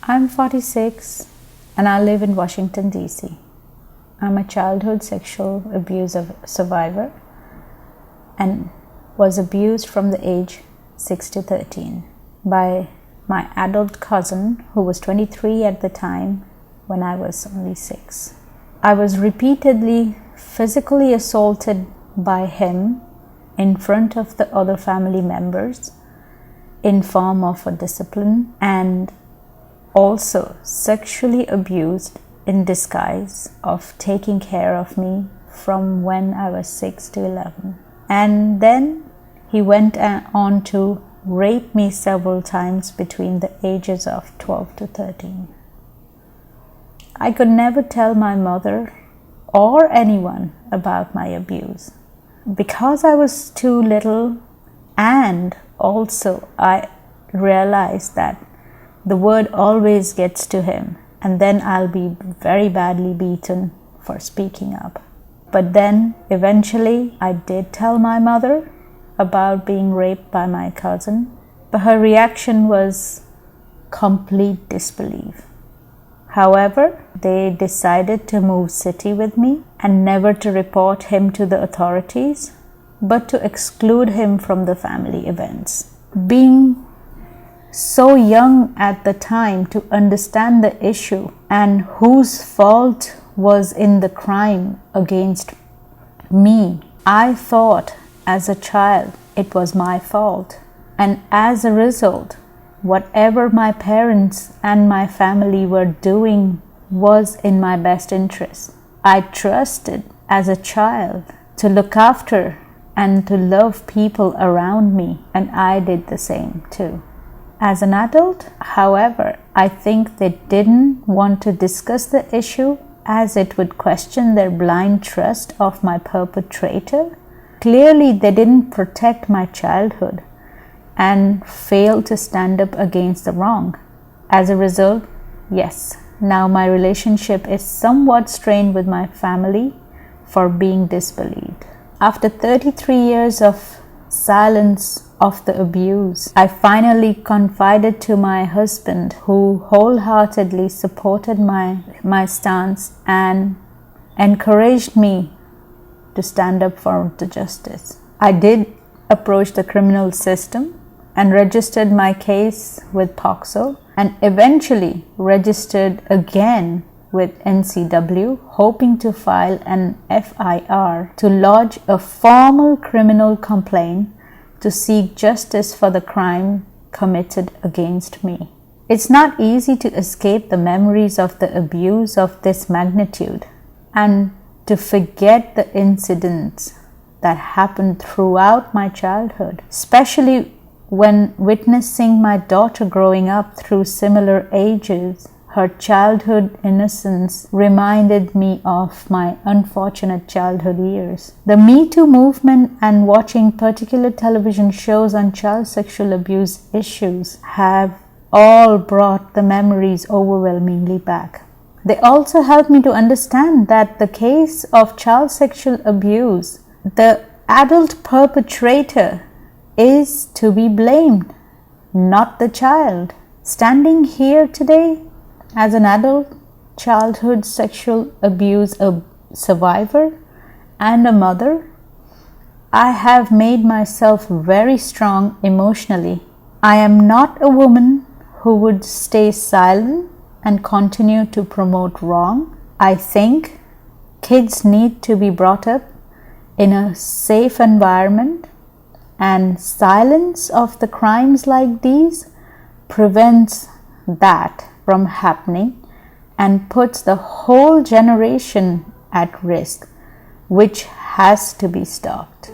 I'm 46 and I live in Washington, D.C. I'm a childhood sexual abuse survivor and was abused from the age 6 to 13 by my adult cousin who was 23 at the time when I was only 6. I was repeatedly physically assaulted by him in front of the other family members in form of a discipline, and also sexually abused in disguise of taking care of me from when I was 6 to 11. And then he went on to rape me several times between the ages of 12 to 13. I could never tell my mother or anyone about my abuse because I was too little, and also I realized that the word always gets to him and then I'll be very badly beaten for speaking up. But then eventually I did tell my mother about being raped by my cousin, but her reaction was complete disbelief. However, they decided to move city with me and never to report him to the authorities, but to exclude him from the family events. Being so young at the time to understand the issue and whose fault was in the crime against me, I thought as a child it was my fault, and as a result whatever my parents and my family were doing was in my best interest. I trusted as a child to look after and to love people around me, and I did the same too. As an adult, however, I think they didn't want to discuss the issue as it would question their blind trust of my perpetrator. Clearly, they didn't protect my childhood and failed to stand up against the wrong. As a result, yes, now my relationship is somewhat strained with my family for being disbelieved. After 33 years of silence of the abuse, I finally confided to my husband, who wholeheartedly supported my stance and encouraged me to stand up for the justice. I did approach the criminal system and registered my case with POCSO, and eventually registered again with NCW, hoping to file an FIR to lodge a formal criminal complaint to seek justice for the crime committed against me. It's not easy to escape the memories of the abuse of this magnitude and to forget the incidents that happened throughout my childhood, especially when witnessing my daughter growing up through similar ages. Her childhood innocence reminded me of my unfortunate childhood years. The Me Too movement and watching particular television shows on child sexual abuse issues have all brought the memories overwhelmingly back. They also helped me to understand that the case of child sexual abuse, the adult perpetrator is to be blamed, not the child. Standing here today as an adult childhood sexual abuse survivor and a mother, I have made myself very strong emotionally. I am not a woman who would stay silent and continue to promote wrong. I think kids need to be brought up in a safe environment, and silence of the crimes like these prevents that from happening and puts the whole generation at risk, which has to be stopped.